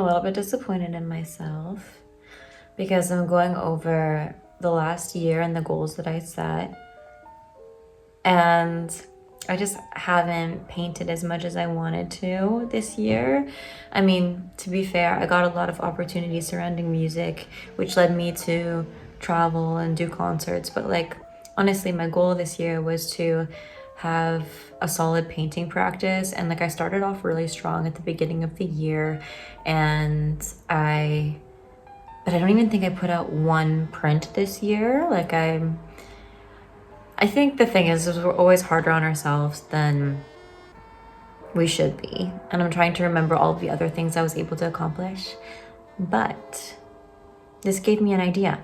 a little bit disappointed in myself because I'm going over the last year and the goals that I set. And I just haven't painted as much as I wanted to this year. I mean, to be fair, I got a lot of opportunities surrounding music, which led me to travel and do concerts. But like, honestly, my goal this year was to have a solid painting practice. And like, I started off really strong at the beginning of the year, but I don't even think I put out one print this year. Like, I think the thing is we're always harder on ourselves than we should be. And I'm trying to remember all of the other things I was able to accomplish. But this gave me an idea.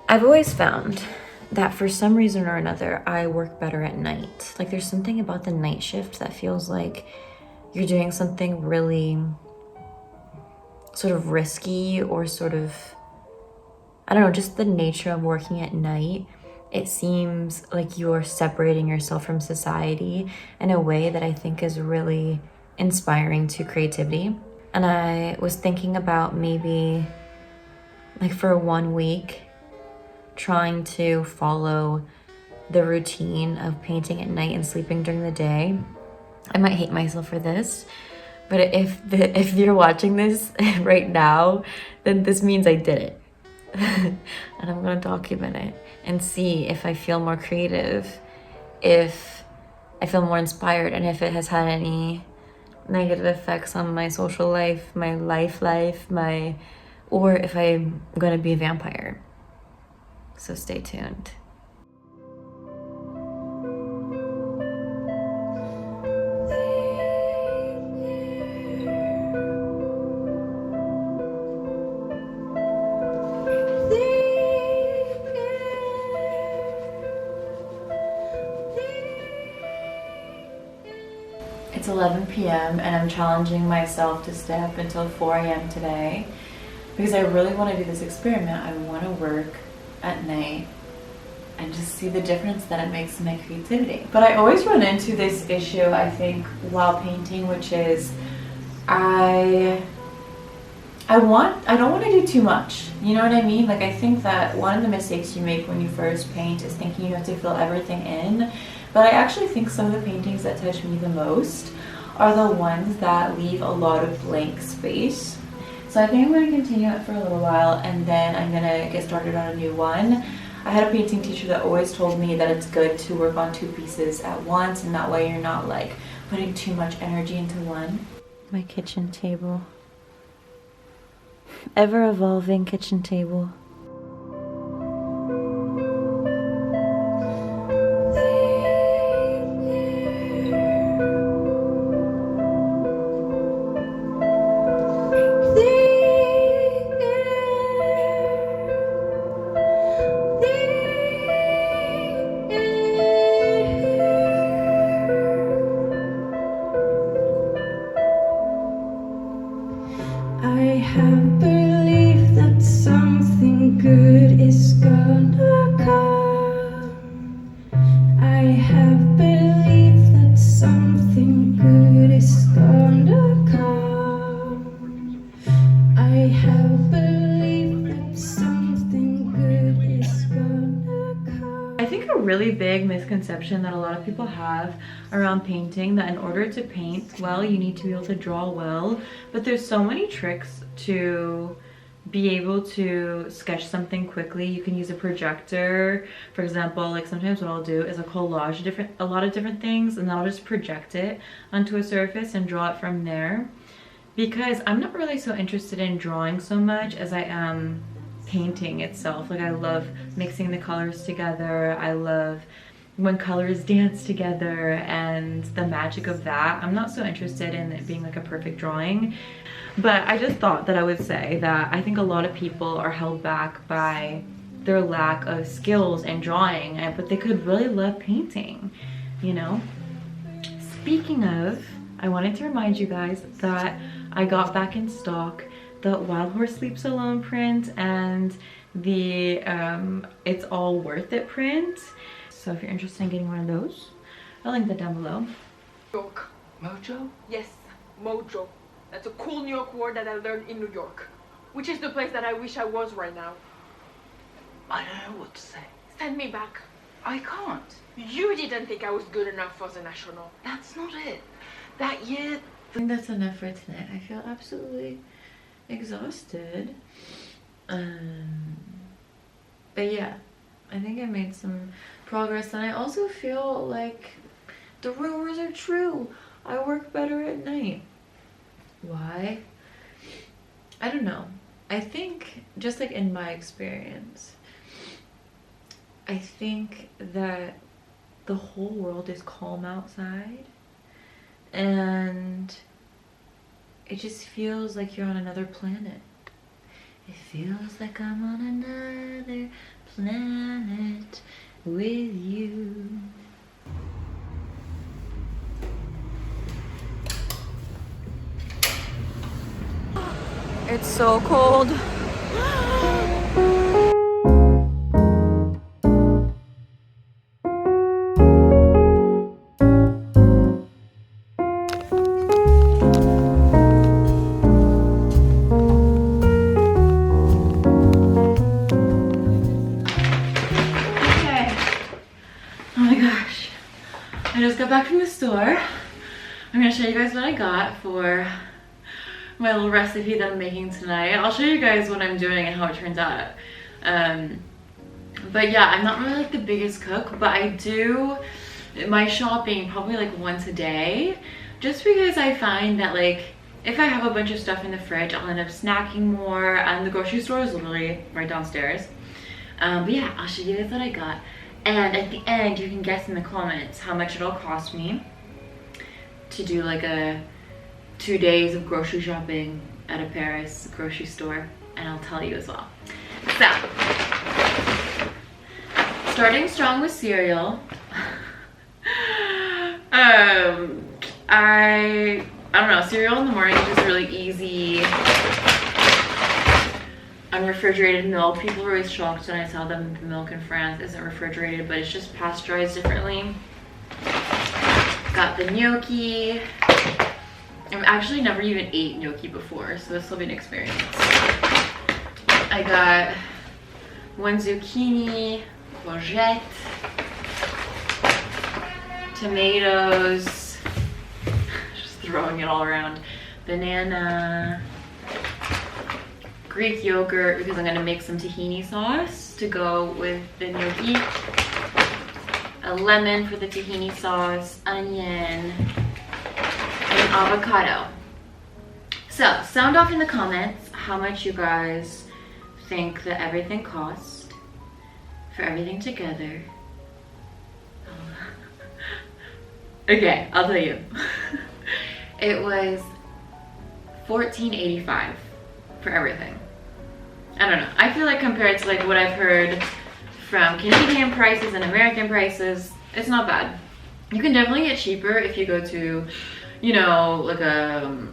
I've always found that for some reason or another, I work better at night. Like, there's something about the night shift that feels like you're doing something really sort of risky, or sort of, I don't know, just the nature of working at night. It seems like you're separating yourself from society in a way that I think is really inspiring to creativity. And I was thinking about maybe, like, for 1 week, trying to follow the routine of painting at night and sleeping during the day. I might hate myself for this, but if you're watching this right now, then this means I did it. And I'm gonna document it and see if I feel more creative, if I feel more inspired, and if it has had any negative effects on my social life, my life, or if I'm gonna be a vampire. So stay tuned. It's 11 p.m. and I'm challenging myself to stay up until 4 a.m. today because I really want to do this experiment. I want to work at night and just see the difference that it makes in my creativity. But I always run into this issue, I think, while painting, which is I don't want to do too much. You know what I mean? Like, I think that one of the mistakes you make when you first paint is thinking you have to fill everything in. But I actually think some of the paintings that touch me the most are the ones that leave a lot of blank space. So I think I'm going to continue it for a little while, and then I'm going to get started on a new one. I had a painting teacher that always told me that it's good to work on 2 pieces at once, and that way you're not like putting too much energy into one. My kitchen table. Ever-evolving kitchen table. I have belief that something good is gonna come. I have belief that something good is gonna come. I have belief that something good is gonna come. I think a really big misconception that a lot of people have around painting, that in order to paint well, you need to be able to draw well, but there's so many tricks to be able to sketch something quickly. You can use a projector, for example. Like, sometimes what I'll do is I'll collage a lot of different things, and then I'll just project it onto a surface and draw it from there, because I'm not really so interested in drawing so much as I am painting itself. Like, I love mixing the colors together. I love when colors dance together and the magic of that. I'm not so interested in it being like a perfect drawing. But I just thought that I would say that I think a lot of people are held back by their lack of skills in drawing, but they could really love painting, you know? Speaking of, I wanted to remind you guys that I got back in stock the Wild Horse Sleeps Alone print and the It's All Worth It print. So if you're interested in getting one of those, I'll link that down below. Mojo? Yes, Mojo. That's a cool New York word that I learned in New York, which is the place that I wish I was right now. I don't know what to say. Send me back. I can't. You didn't think I was good enough for the national. That's not it. That year... I think that's enough for tonight. I feel absolutely exhausted. But yeah, I think I made some progress, and I also feel like the rumors are true. I work better at night. Why? I don't know. I think, just like in my experience, I think that the whole world is calm outside, and it just feels like you're on another planet. It feels like I'm on another planet with you. It's so cold. I just got back from the store. I'm gonna show you guys what I got for my little recipe that I'm making tonight. I'll show you guys what I'm doing and how it turns out. But yeah, I'm not really like the biggest cook, but I do my shopping probably like once a day, just because I find that like if I have a bunch of stuff in the fridge, I'll end up snacking more, and the grocery store is literally right downstairs. But yeah, I'll show you guys what I got. And at the end, you can guess in the comments how much it'll cost me to do like a 2 days of grocery shopping at a Paris grocery store, and I'll tell you as well. So, starting strong with cereal. I don't know, cereal in the morning is just really easy. Unrefrigerated milk. People are always shocked when I tell them the milk in France isn't refrigerated, but it's just pasteurized differently. Got the gnocchi. I've actually never even ate gnocchi before, so this will be an experience. I got 1 zucchini, courgette, tomatoes, just throwing it all around, banana, Greek yogurt because I'm gonna make some tahini sauce to go with the gnocchi, a lemon for the tahini sauce, onion, and avocado. So sound off in the comments how much you guys think that everything cost for everything together. Okay, I'll tell you. It was $14.85 for everything. I don't know. I feel like compared to like what I've heard from Canadian prices and American prices, it's not bad. You can definitely get cheaper if you go to, you know, like a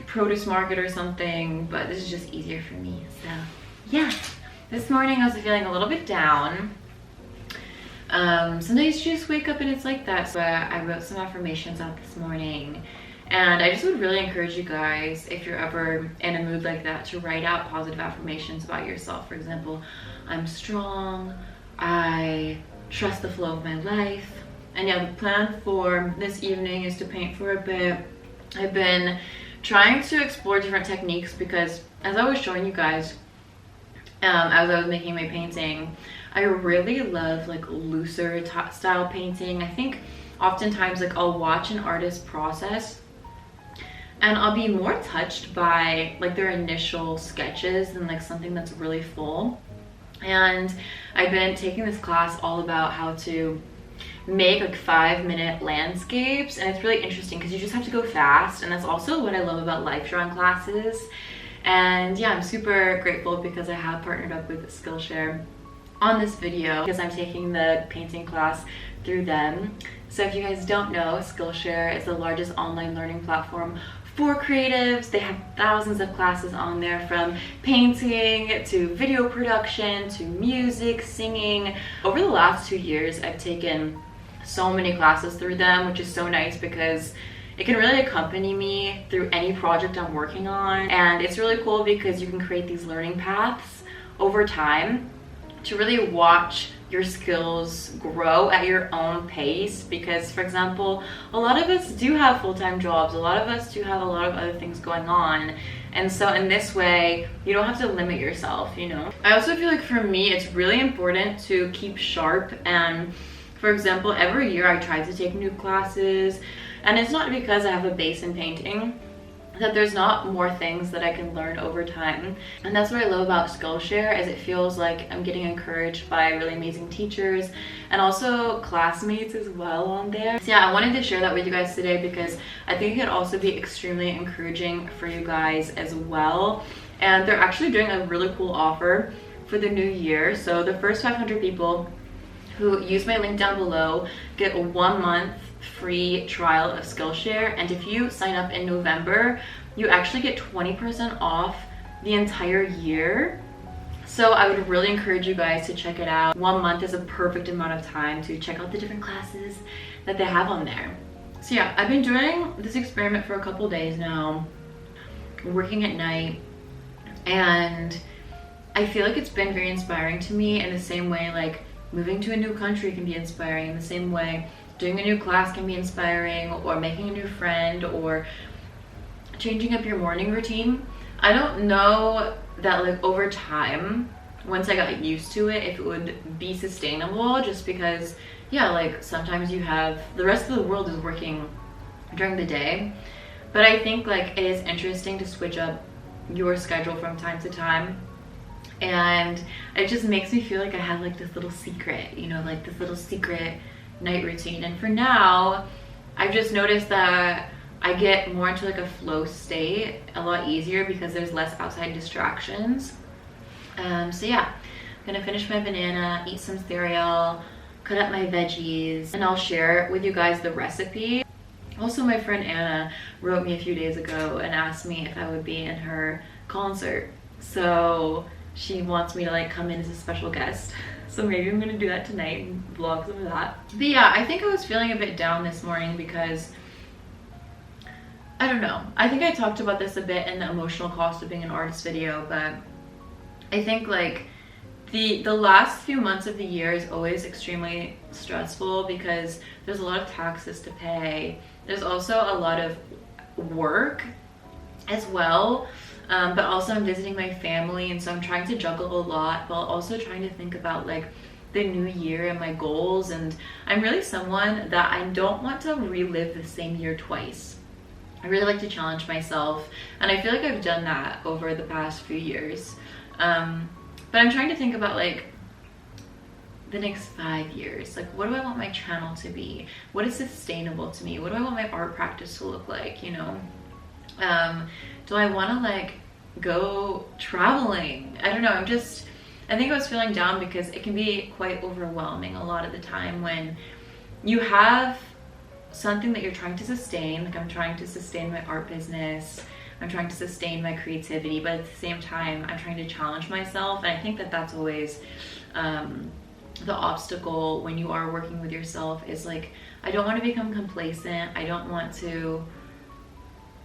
produce market or something, but this is just easier for me. So yeah, this morning I was feeling a little bit down. Some days you just wake up and it's like that. So I wrote some affirmations out this morning, and I just would really encourage you guys, if you're ever in a mood like that, to write out positive affirmations about yourself. For example, I'm strong, I trust the flow of my life. And yeah, the plan for this evening is to paint for a bit. I've been trying to explore different techniques because, as I was showing you guys, as I was making my painting, I really love like looser style painting. I think oftentimes like I'll watch an artist's process and I'll be more touched by like their initial sketches than like something that's really full. And I've been taking this class all about how to make like 5-minute landscapes, and it's really interesting because you just have to go fast, and that's also what I love about life drawing classes. And yeah, I'm super grateful because I have partnered up with Skillshare on this video because I'm taking the painting class through them. So if you guys don't know, Skillshare is the largest online learning platform for creatives. They have thousands of classes on there, from painting to video production to music, singing. Over the last 2 years, I've taken so many classes through them, which is so nice because it can really accompany me through any project I'm working on. And it's really cool because you can create these learning paths over time to really watch your skills grow at your own pace. Because, for example, a lot of us do have full-time jobs, a lot of us do have a lot of other things going on, and so in this way you don't have to limit yourself, you know. I also feel like for me it's really important to keep sharp, and for example, every year I try to take new classes, and it's not because I have a base in painting that there's not more things that I can learn over time. And that's what I love about Skillshare, is it feels like I'm getting encouraged by really amazing teachers and also classmates as well on there. So yeah, I wanted to share that with you guys today because I think it could also be extremely encouraging for you guys as well. And they're actually doing a really cool offer for the new year. So the first 500 people who use my link down below get a 1 month free trial of Skillshare, and if you sign up in November, you actually get 20% off the entire year. So I would really encourage you guys to check it out. 1 month is a perfect amount of time to check out the different classes that they have on there. So yeah, I've been doing this experiment for a couple days now, working at night, and I feel like it's been very inspiring to me in the same way like moving to a new country can be inspiring, in the same way doing a new class can be inspiring, or making a new friend, or changing up your morning routine. I don't know that like over time, once I got used to it, if it would be sustainable, just because yeah, like sometimes you have the rest of the world is working during the day. But I think like it is interesting to switch up your schedule from time to time, and it just makes me feel like I have like this little secret, you know, like this little secret night routine. And for now, I've just noticed that I get more into like a flow state a lot easier because there's less outside distractions. So yeah, I'm gonna finish my banana, eat some cereal, cut up my veggies, and I'll share with you guys the recipe. Also, my friend Anna wrote me a few days ago and asked me if I would be in her concert. So she wants me to like come in as a special guest. So maybe I'm gonna do that tonight and vlog some of that. But yeah, I think I was feeling a bit down this morning because I don't know. I think I talked about this a bit in the emotional cost of being an artist video, but I think like the last few months of the year is always extremely stressful because there's a lot of taxes to pay. There's also a lot of work as well. But also I'm visiting my family, and so I'm trying to juggle a lot while also trying to think about like the new year and my goals. And I'm really someone that I don't want to relive the same year twice. I really like to challenge myself, and I feel like I've done that over the past few years. But I'm trying to think about like the next 5 years. Like, what do I want my channel to be? What is sustainable to me? What do I want my art practice to look like, you know? Do I want to like go traveling? I don't know. I think I was feeling down because it can be quite overwhelming a lot of the time when you have something that you're trying to sustain. Like, I'm trying to sustain my art business, I'm trying to sustain my creativity, but at the same time I'm trying to challenge myself. And I think that that's always the obstacle when you are working with yourself, is like, I don't want to become complacent. I don't want to,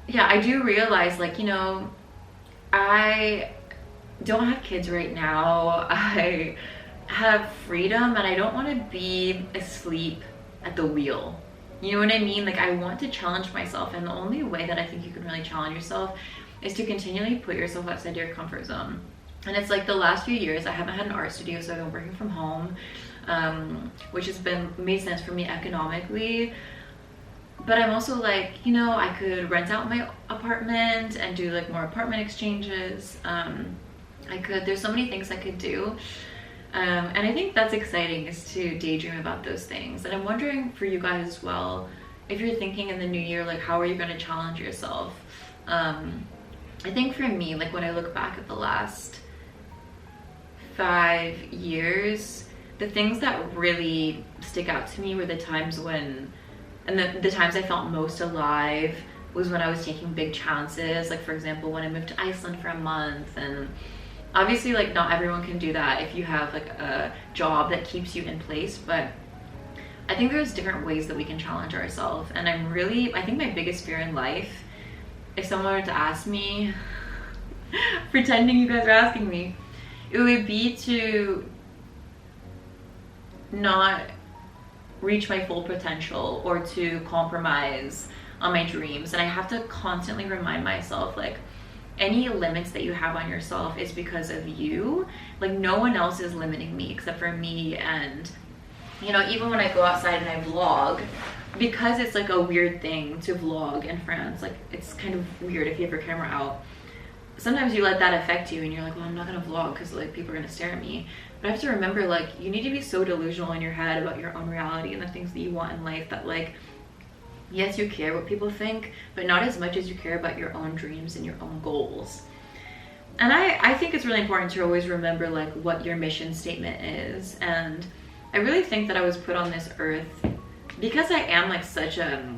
yeah, I do realize like, you know, I don't have kids right now. I have freedom, and I don't want to be asleep at the wheel. You know what I mean? Like, I want to challenge myself, and the only way that I think you can really challenge yourself is to continually put yourself outside your comfort zone. And it's like the last few years I haven't had an art studio, so I've been working from home, which has made sense for me economically. But I'm also like, you know, I could rent out my apartment and do like more apartment exchanges. There's so many things I could do. And I think that's exciting, is to daydream about those things. And I'm wondering for you guys as well, if you're thinking in the new year, like, how are you going to challenge yourself? I think for me, like, when I look back at the last 5 years, the things that really stick out to me were the times when, and the times I felt most alive was when I was taking big chances. Like, for example, when I moved to Iceland for a month. And obviously, like, not everyone can do that if you have like a job that keeps you in place, but I think there's different ways that we can challenge ourselves. And I think my biggest fear in life, if someone were to ask me, pretending you guys are asking me, it would be to not reach my full potential or to compromise on my dreams. And I have to constantly remind myself, like, any limits that you have on yourself is because of you. Like, no one else is limiting me except for me. And you know, even when I go outside and I vlog, because it's like a weird thing to vlog in France, like it's kind of weird if you have your camera out. Sometimes you let that affect you and you're like, well, I'm not gonna vlog because like people are gonna stare at me. But I have to remember, like, you need to be so delusional in your head about your own reality and the things that you want in life that, like, yes, you care what people think, but not as much as you care about your own dreams and your own goals. And I think it's really important to always remember, like, what your mission statement is. And I really think that I was put on this earth because I am like such a,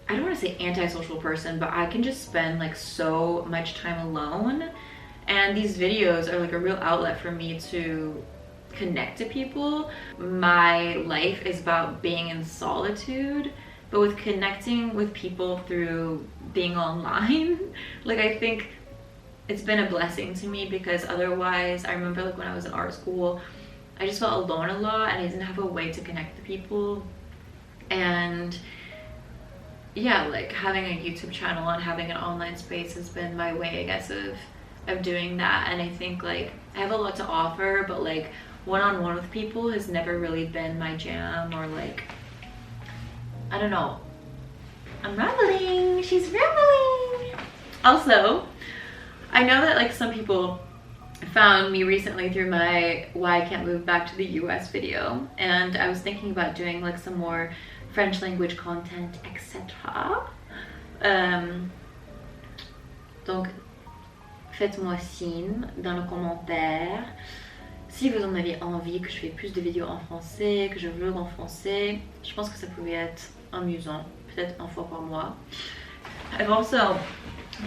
I don't want to say antisocial person, but I can just spend like so much time alone. And these videos are like a real outlet for me to connect to people. My life is about being in solitude, but with connecting with people through being online. Like, I think it's been a blessing to me because otherwise, I remember like when I was in art school, I just felt alone a lot and I didn't have a way to connect to people. And yeah, like having a YouTube channel and having an online space has been my way, I guess, of doing that. And I think like I have a lot to offer, but like one-on-one with people has never really been my jam, or like, I don't know. I'm rambling, she's rambling. Also, I know that like some people found me recently through my why I can't move back to the US video, and I was thinking about doing like some more French language content, etc. Donc faites-moi signe dans le commentaire si vous en avez envie que je fasse plus de vidéos en français, que je vlog en français. Je pense que ça pouvait être amusant, peut-être une fois par mois. I've also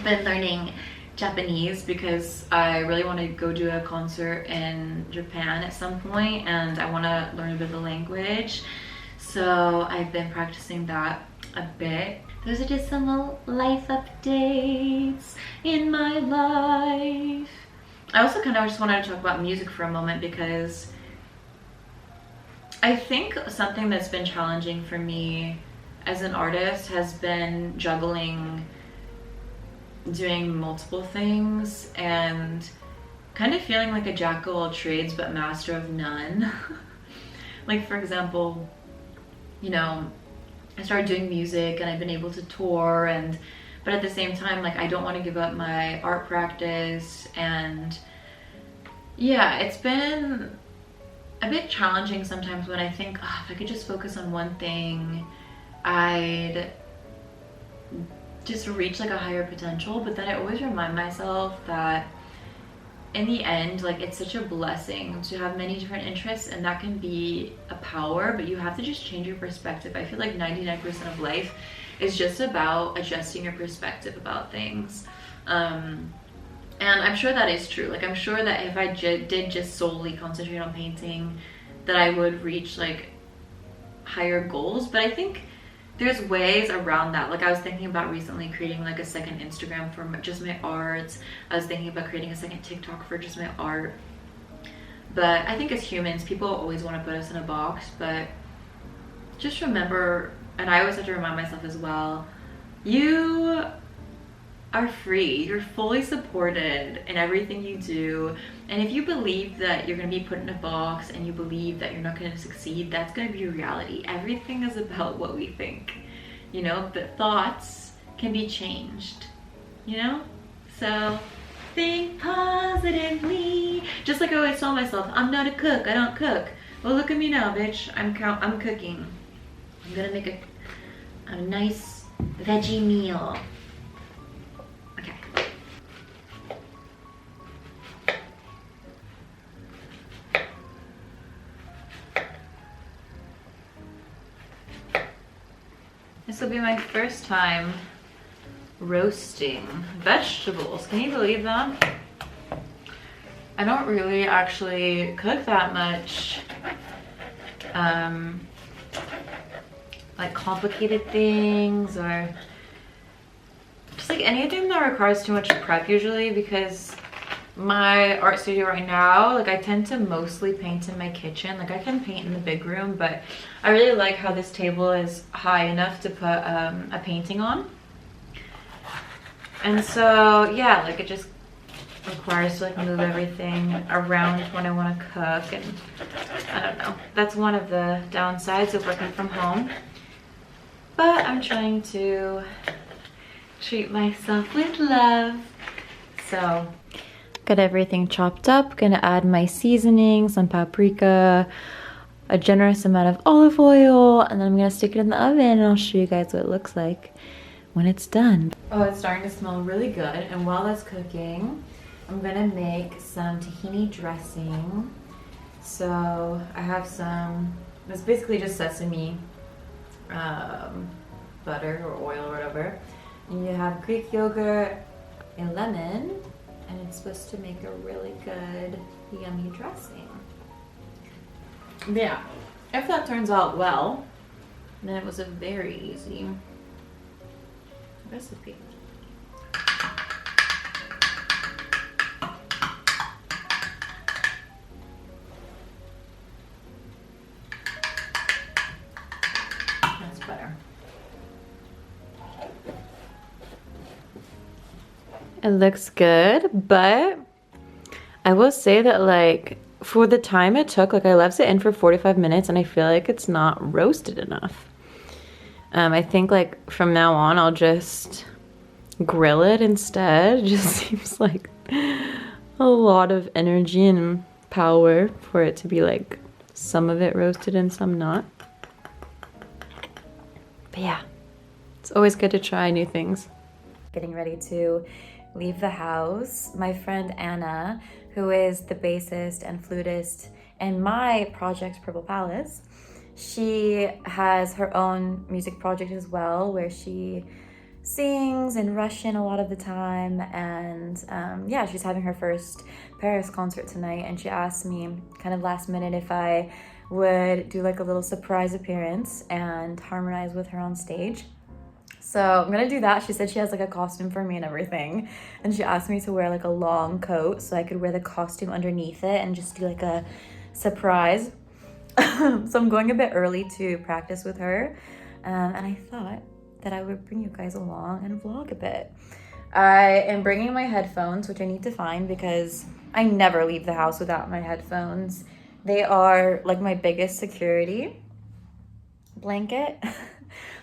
been learning Japanese because I really want to go do a concert in Japan at some point, and I want to learn a bit of the language. So I've been practicing that a bit. Those are just some little life updates in my life. I also kind of just wanted to talk about music for a moment because I think something that's been challenging for me as an artist has been juggling doing multiple things and kind of feeling like a jack of all trades but master of none. Like, for example, you know, I started doing music and I've been able to tour, but at the same time, like, I don't want to give up my art practice. And yeah, it's been a bit challenging sometimes when I think, oh, if I could just focus on one thing, I'd just reach like a higher potential. But then I always remind myself that in the end, like, it's such a blessing to have many different interests, and that can be a power, but you have to just change your perspective. I feel like 99% of life is just about adjusting your perspective about things. And I'm sure that is true. Like, I'm sure that if I did just solely concentrate on painting, that I would reach like higher goals. But I think there's ways around that. Like, I was thinking about recently creating like a second Instagram for just my art. I was thinking about creating a second TikTok for just my art. But I think as humans, people always want to put us in a box, but just remember, and I always have to remind myself as well, you are free. You're fully supported in everything you do. And if you believe that you're going to be put in a box and you believe that you're not going to succeed, that's going to be your reality. Everything is about what we think, you know, but thoughts can be changed, you know? So think positively. Just like I always tell myself, I'm not a cook, I don't cook. Well, look at me now, bitch. I'm cooking. I'm gonna make a nice veggie meal. Okay. This will be my first time roasting vegetables. Can you believe that? I don't really actually cook that much like complicated things or just like anything that requires too much prep usually, because my art studio right now, like I tend to mostly paint in my kitchen. Like I can paint in the big room, but I really like how this table is high enough to put a painting on. And so yeah, like it just requires to like move everything around when I want to cook, and I don't know. That's one of the downsides of working from home. But I'm trying to treat myself with love. So got everything chopped up. Gonna add my seasoning, some paprika, a generous amount of olive oil, and then I'm gonna stick it in the oven and I'll show you guys what it looks like when it's done. Oh, it's starting to smell really good. And while that's cooking, I'm gonna make some tahini dressing. So I have some, it's basically just sesame butter or oil or whatever. And you have Greek yogurt and lemon, and it's supposed to make a really good, yummy dressing. But yeah, if that turns out well, then it was a very easy recipe. That's better. It looks good, but I will say that like for the time it took, like I left it in for 45 minutes and I feel like it's not roasted enough. I think like from now on I'll just grill it instead. It just seems like a lot of energy and power for it to be like some of it roasted and some not. But yeah, it's always good to try new things. Getting ready to leave the house. My friend Anna, who is the bassist and flutist in my project Purple Palace, she has her own music project as well, where she sings in Russian a lot of the time. And yeah, she's having her first Paris concert tonight, and she asked me kind of last minute if I would do like a little surprise appearance and harmonize with her on stage. So I'm gonna do that. She said she has like a costume for me and everything. And she asked me to wear like a long coat so I could wear the costume underneath it and just do like a surprise. So I'm going a bit early to practice with her. And I thought that I would bring you guys along and vlog a bit. I am bringing my headphones, which I need to find because I never leave the house without my headphones. They are like my biggest security blanket.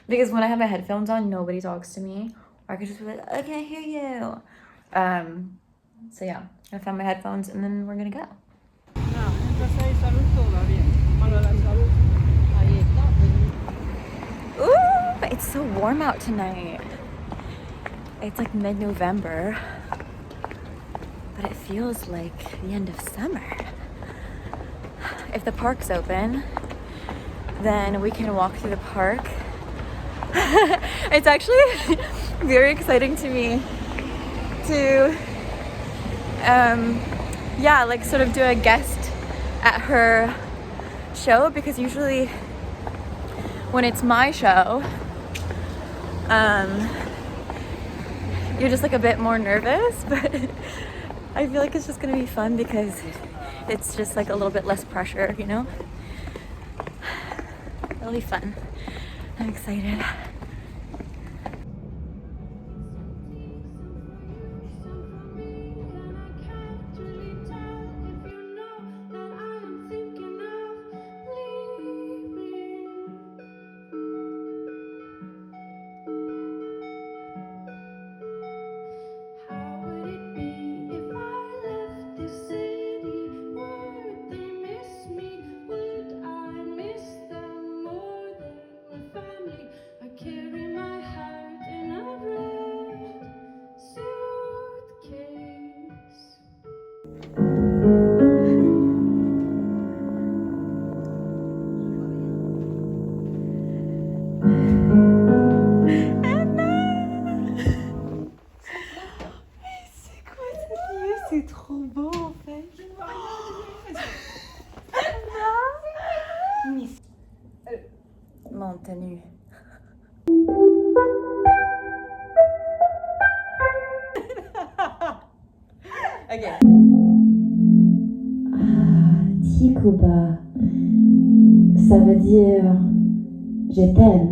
Because when I have my headphones on, nobody talks to me. Or I could just be like, I can't hear you. So yeah, I found my headphones and then we're gonna go. Ooh, it's so warm out tonight. It's like mid-November, but it feels like the end of summer. If the park's open, then we can walk through the park. It's actually very exciting to me to yeah, like sort of do a guest at her show, because usually when it's my show you're just like a bit more nervous, but I feel like it's just gonna be fun because it's just like a little bit less pressure, you know? It'll be fun. I'm excited. I can't mon tenue. Ok. Tikuba, ça veut dire je t'aime.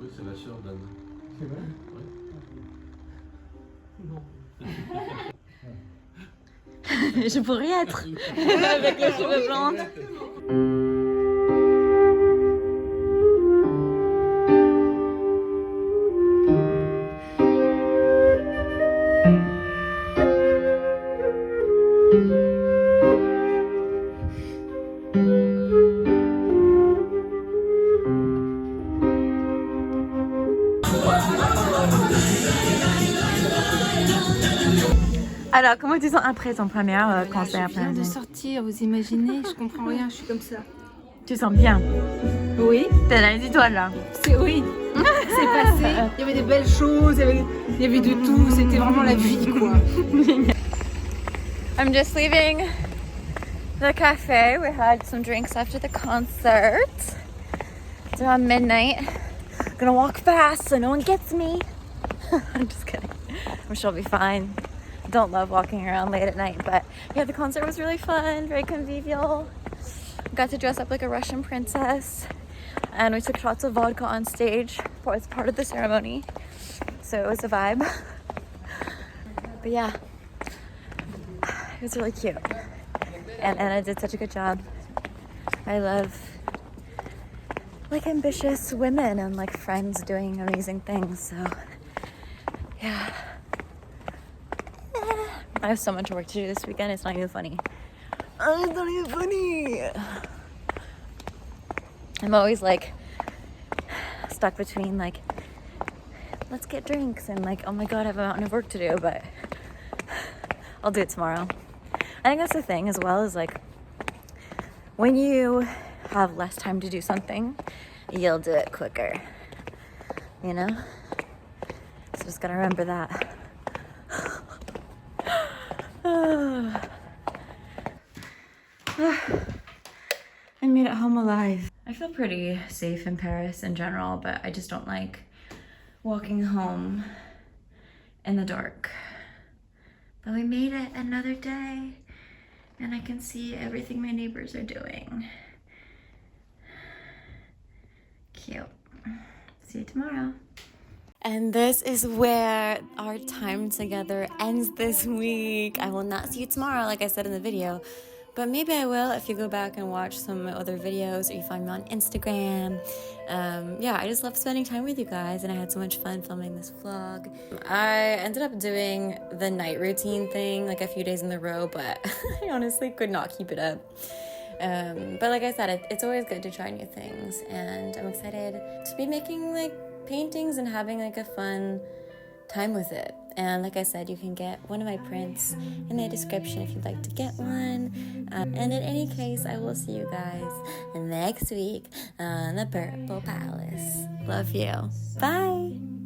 Oui, c'est la sœur d'Anne. C'est vrai? Oui. Je pourrais y être avec les cheveux blancs. Alors, comment tu sens après ton premier concert? Je viens de sortir, vous imaginez? Je comprends rien, je suis comme ça. Tu sens bien? Oui, T'as les étoiles là. c'est oui. C'est passé. Il y avait des belles choses, il y avait de tout. C'était vraiment la vie, quoi. I'm just leaving the cafe. We had some drinks after the concert. It's around midnight. I'm gonna walk fast so no one gets me. I'm just kidding. I'm sure I'll be fine. Don't love walking around late at night, but yeah, the concert was really fun, very convivial. Got to dress up like a Russian princess, and we took shots of vodka on stage as part of the ceremony, so it was a vibe. But yeah, it was really cute, and Anna did such a good job. I love like ambitious women and like friends doing amazing things, so yeah. I have so much work to do this weekend, it's not even funny. It's not even funny. I'm always like stuck between like, let's get drinks and like, oh my god, I have a mountain of work to do, but I'll do it tomorrow. I think that's the thing as well, is like when you have less time to do something, you'll do it quicker, you know? So just gotta remember that. I made it home alive. I feel pretty safe in Paris in general, but I just don't like walking home in the dark. But we made it another day, and I can see everything my neighbors are doing. Cute. See you tomorrow. And this is where our time together ends this week. I will not see you tomorrow, like I said in the video, but maybe I will if you go back and watch some other videos or you find me on Instagram. Yeah, I just love spending time with you guys, and I had so much fun filming this vlog. I ended up doing the night routine thing like a few days in a row, but I honestly could not keep it up. But like I said, it's always good to try new things, and I'm excited to be making like paintings and having like a fun time with it. And like I said, you can get one of my prints in the description if you'd like to get one. And in any case, I will see you guys next week on the Purple Palace. Love you. Bye.